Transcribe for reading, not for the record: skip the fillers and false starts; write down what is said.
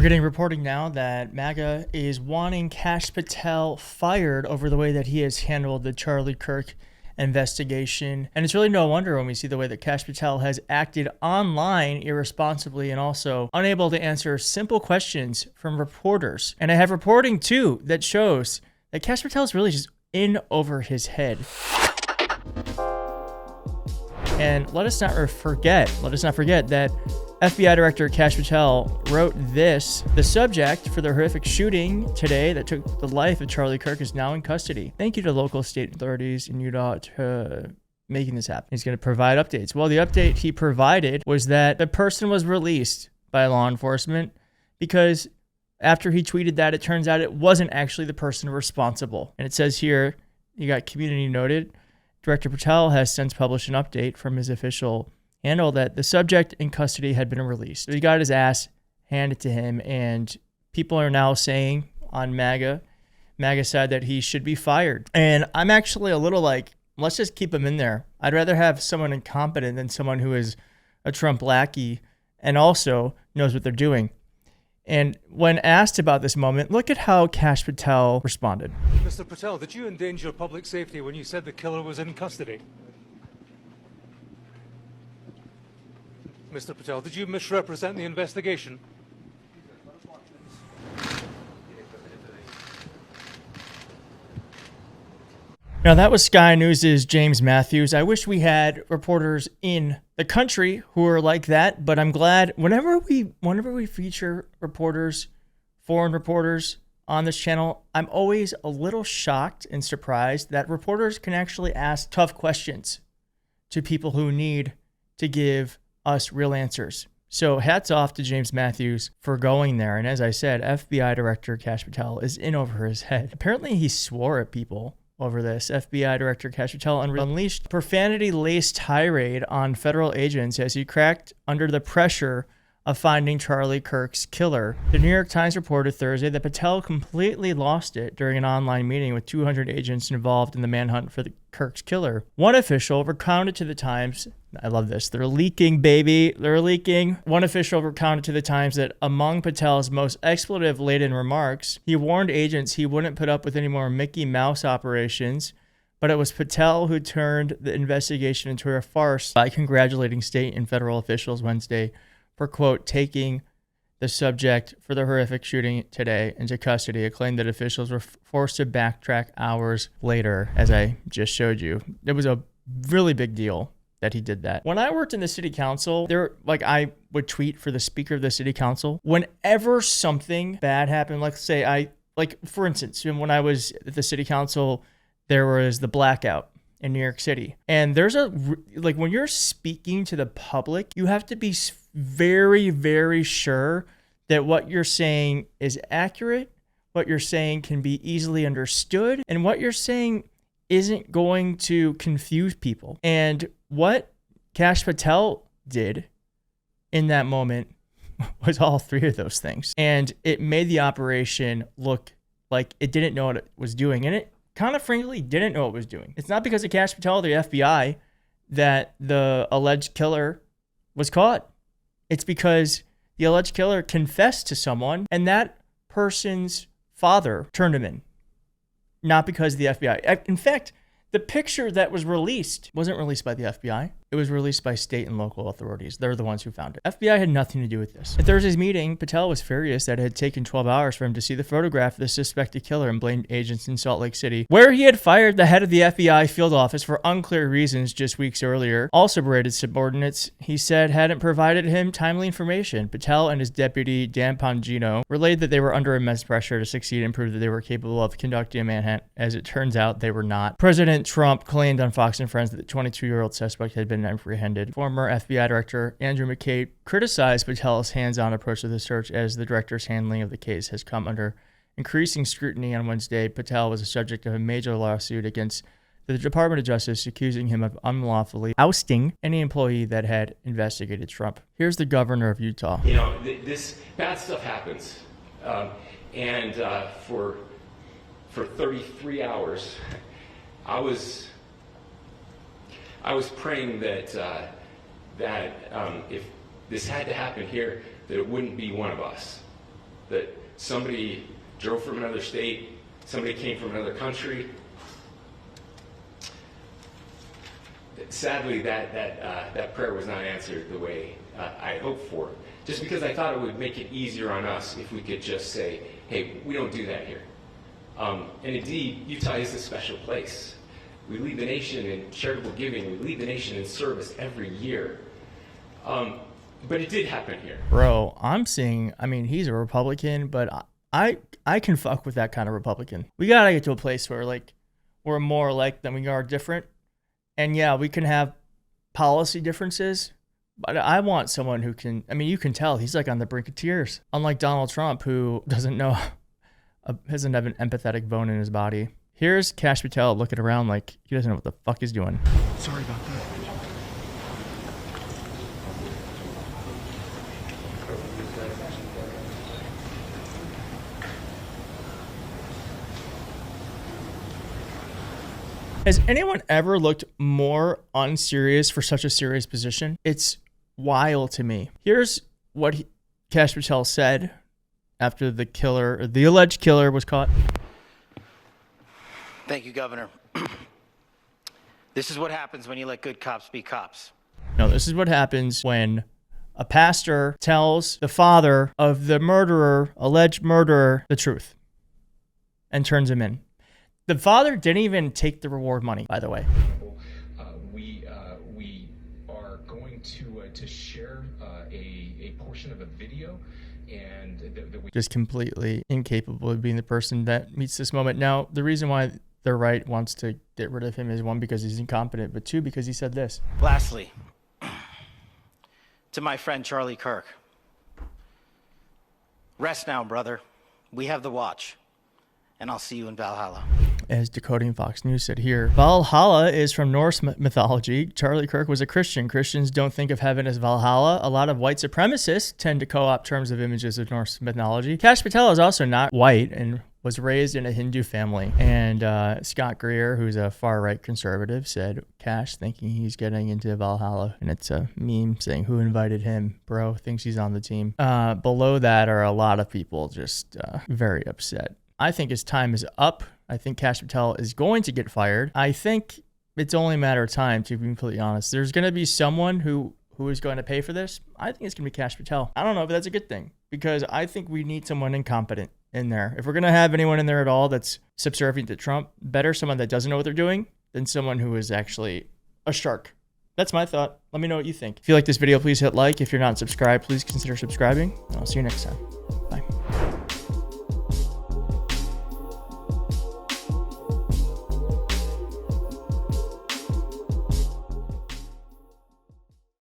getting reporting now that MAGA is wanting Kash Patel fired over the way that he has handled the Charlie Kirk investigation. And it's really no wonder when we see the way that Kash Patel has acted online irresponsibly and also unable to answer simple questions from reporters. And I have reporting too that shows that Kash Patel is really just in over his head. And let us not forget that FBI Director Kash Patel wrote this: the subject for the horrific shooting today that took the life of Charlie Kirk is now in custody. Thank you to local state authorities in Utah for making this happen. He's going to provide updates. Well, the update he provided was that the person was released by law enforcement because after he tweeted that, it turns out it wasn't actually the person responsible. And it says here, you got community noted, Director Patel has since published an update from his official handle that the subject in custody had been released. So he got his ass handed to him, and people are now saying on MAGA side that he should be fired. And I'm actually a little like, let's just keep him in there. I'd rather have someone incompetent than someone who is a Trump lackey and also knows what they're doing. And when asked about this moment, look at how Kash Patel responded. Mr. Patel, did you endanger public safety when you said the killer was in custody? Mr. Patel, did you misrepresent the investigation? Now, that was Sky News' James Matthews. I wish we had reporters in the country who are like that, but I'm glad whenever we feature reporters, foreign reporters on this channel, I'm always a little shocked and surprised that reporters can actually ask tough questions to people who need to give us real answers. So hats off to James Matthews for going there. And as I said, FBI Director Kash Patel is in over his head. Apparently he swore at people over this. FBI Director Kash Patel unleashed profanity-laced tirade on federal agents as he cracked under the pressure of finding Charlie Kirk's killer. The New York Times reported Thursday that Patel completely lost it during an online meeting with 200 agents involved in the manhunt for the Kirk's killer. One official recounted to the Times, I love this, they're leaking, baby, they're leaking. One official recounted to the Times that among Patel's most expletive-laden remarks, he warned agents he wouldn't put up with any more Mickey Mouse operations, but it was Patel who turned the investigation into a farce by congratulating state and federal officials Wednesday for, quote, taking the subject for the horrific shooting today into custody, a claim that officials were forced to backtrack hours later, as I just showed you. It was a really big deal that he did that. When I worked in the city council, I would tweet for the speaker of the city council. Whenever something bad happened, for instance, when I was at the city council, there was the blackout in New York City. And there's when you're speaking to the public, you have to be very, very sure that what you're saying is accurate, what you're saying can be easily understood, and what you're saying isn't going to confuse people. And what Kash Patel did in that moment was all three of those things. And it made the operation look like it didn't know what it was doing. And it kind of frankly didn't know what it was doing. It's not because of Kash Patel or the FBI that the alleged killer was caught. It's because the alleged killer confessed to someone and that person's father turned him in. Not because of the FBI. In fact, the picture that was released wasn't released by the FBI. It was released by state and local authorities. They're the ones who found it. FBI had nothing to do with this. At Thursday's meeting, Patel was furious that it had taken 12 hours for him to see the photograph of the suspected killer and blamed agents in Salt Lake City, where he had fired the head of the FBI field office for unclear reasons just weeks earlier. Also berated subordinates, he said, hadn't provided him timely information. Patel and his deputy, Dan Pongino, relayed that they were under immense pressure to succeed and prove that they were capable of conducting a manhunt. As it turns out, they were not. President Trump claimed on Fox and Friends that the 22-year-old suspect had been apprehended. Former FBI Director Andrew McCabe criticized Patel's hands-on approach to the search as the director's handling of the case has come under increasing scrutiny. On Wednesday, Patel was the subject of a major lawsuit against the Department of Justice, accusing him of unlawfully ousting any employee that had investigated Trump. Here's the governor of Utah. You know, this bad stuff happens. For 33 hours, I was praying that if this had to happen here, that it wouldn't be one of us. that somebody drove from another state, somebody came from another country. Sadly, that prayer was not answered the way I hoped for, just because I thought it would make it easier on us if we could just say, hey, we don't do that here. And indeed, Utah is a special place. We lead the nation in charitable giving. We lead the nation in service every year. But it did happen here. Bro, I'm seeing, I mean, he's a Republican, but I can fuck with that kind of Republican. We got to get to a place where, like, we're more alike than we are different. And yeah, we can have policy differences, but I want someone who can, I mean, you can tell he's like on the brink of tears. Unlike Donald Trump, who doesn't have an empathetic bone in his body. Here's Kash Patel looking around like he doesn't know what the fuck he's doing. Sorry about that. Has anyone ever looked more unserious for such a serious position? It's wild to me. Here's what Kash Patel said after the alleged killer was caught. Thank you, Governor. This is what happens when you let good cops be cops. No, this is what happens when a pastor tells the father of the alleged murderer, the truth and turns him in. The father didn't even take the reward money, by the way. We are going to share a portion of a video, and just completely incapable of being the person that meets this moment. Now, the reason why the right wants to get rid of him is, one, because he's incompetent, but two, because he said this. Lastly, to my friend Charlie Kirk, rest now, brother. We have the watch, and I'll see you in Valhalla. As Decoding Fox News said here, Valhalla is from Norse mythology. Charlie Kirk was a Christian. Christians don't think of heaven as Valhalla. A lot of white supremacists tend to co-opt terms of images of Norse mythology. Kash Patel is also not white and was raised in a Hindu family. And Scott Greer, who's a far-right conservative, said, Kash thinking he's getting into Valhalla. And it's a meme saying, who invited him? Bro thinks he's on the team. Below that are a lot of people just very upset. I think his time is up. I think Kash Patel is going to get fired. I think it's only a matter of time, to be completely honest. There's going to be someone who is going to pay for this. I think it's going to be Kash Patel. I don't know, but that's a good thing, because I think we need someone incompetent in there. If we're going to have anyone in there at all that's subservient to Trump, better someone that doesn't know what they're doing than someone who is actually a shark. That's my thought. Let me know what you think. If you like this video, please hit like. If you're not subscribed, please consider subscribing. I'll see you next time.